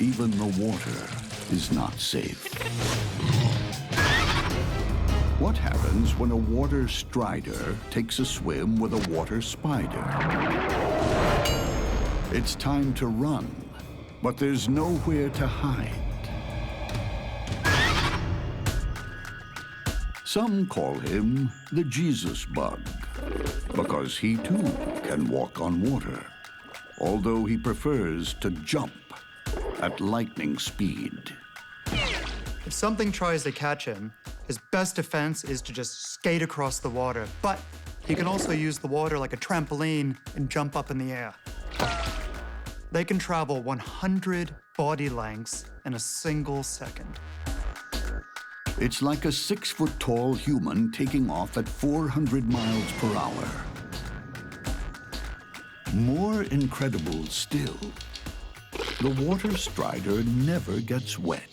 even the water is not safe. What happens when a water strider takes a swim with a water spider? It's time to run, but there's nowhere to hide. Some call him the Jesus bug, because he too can walk on water, although he prefers to jump at lightning speed. If something tries to catch him, his best defense is to just skate across the water, but he can also use the water like a trampoline and jump up in the air. They can travel 100 body lengths in a single second. It's like a 6-foot-tall human taking off at 400 miles per hour. More incredible still, the water strider never gets wet.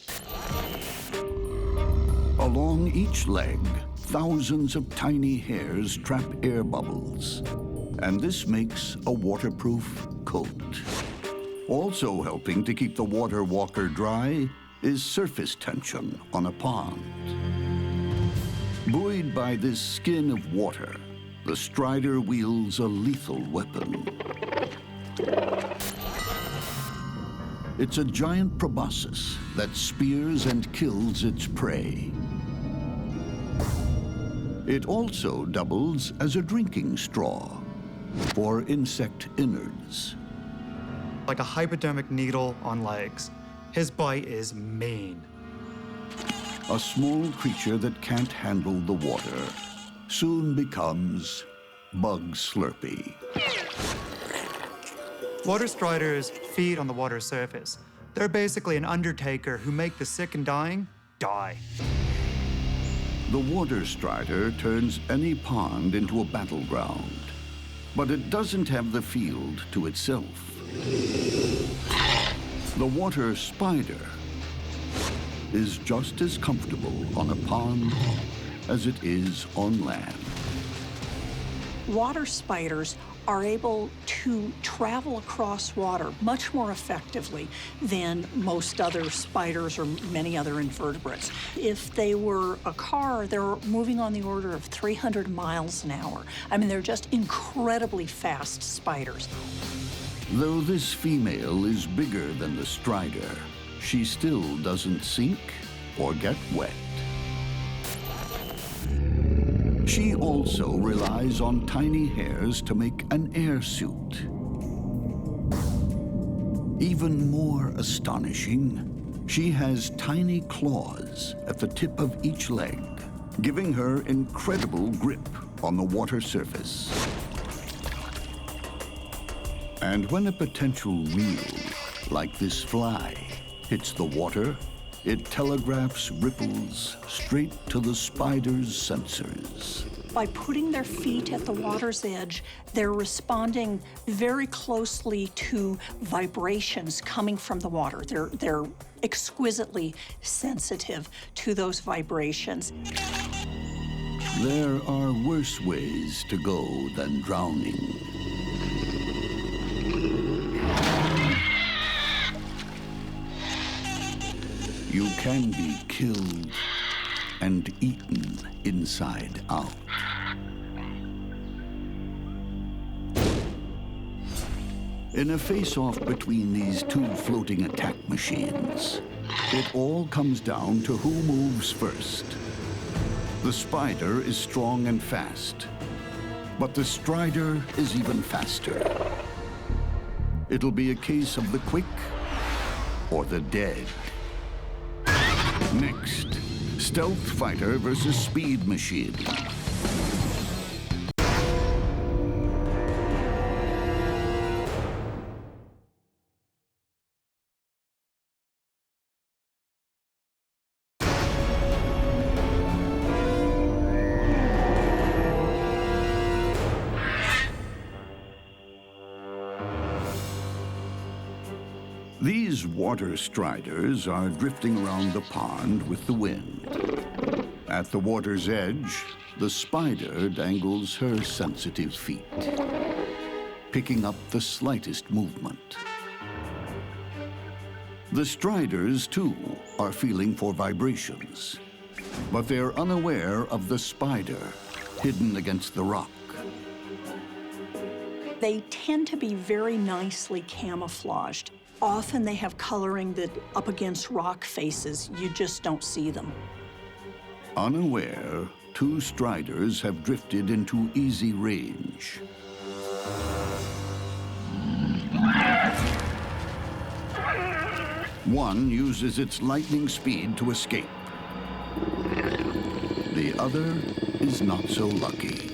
Along each leg, thousands of tiny hairs trap air bubbles, and this makes a waterproof coat. Also helping to keep the water walker dry is surface tension on a pond. Buoyed by this skin of water, the strider wields a lethal weapon. It's a giant proboscis that spears and kills its prey. It also doubles as a drinking straw for insect innards. Like a hypodermic needle on legs. His bite is mean. A small creature that can't handle the water soon becomes Bug Slurpee. Water striders feed on the water surface. They're basically an undertaker who make the sick and dying die. The water strider turns any pond into a battleground, but it doesn't have the field to itself. The water spider is just as comfortable on a pond as it is on land. Water spiders are able to travel across water much more effectively than most other spiders or many other invertebrates. If they were a car, they're moving on the order of 300 miles an hour. I mean, they're just incredibly fast spiders. Though this female is bigger than the strider, she still doesn't sink or get wet. She also relies on tiny hairs to make an air suit. Even more astonishing, she has tiny claws at the tip of each leg, giving her incredible grip on the water surface. And when a potential meal, like this fly, hits the water, it telegraphs ripples straight to the spider's sensors. By putting their feet at the water's edge, they're responding very closely to vibrations coming from the water. They're exquisitely sensitive to those vibrations. There are worse ways to go than drowning. You can be killed and eaten inside out. In a face-off between these two floating attack machines, it all comes down to who moves first. The spider is strong and fast, but the strider is even faster. It'll be a case of the quick or the dead. Next, stealth fighter versus speed machine. These water striders are drifting around the pond with the wind. At the water's edge, the spider dangles her sensitive feet, picking up the slightest movement. The striders, too, are feeling for vibrations, but they're unaware of the spider hidden against the rock. They tend to be very nicely camouflaged. Often they have coloring that up against rock faces, you just don't see them. Unaware, two striders have drifted into easy range. One uses its lightning speed to escape. The other is not so lucky.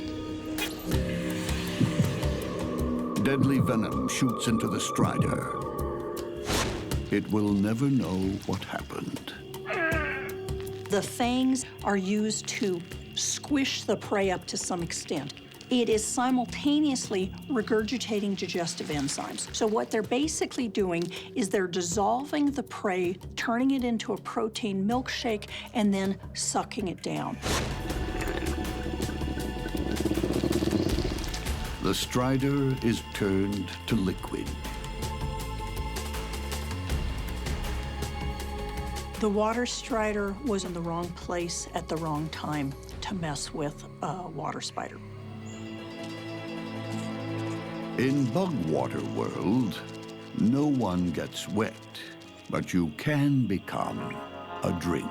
Deadly venom shoots into the strider. It will never know what happened. The fangs are used to squish the prey up to some extent. It is simultaneously regurgitating digestive enzymes. So what they're basically doing is they're dissolving the prey, turning it into a protein milkshake, and then sucking it down. The strider is turned to liquid. The water strider was in the wrong place at the wrong time to mess with a water spider. In bug water world, no one gets wet, but you can become a drink.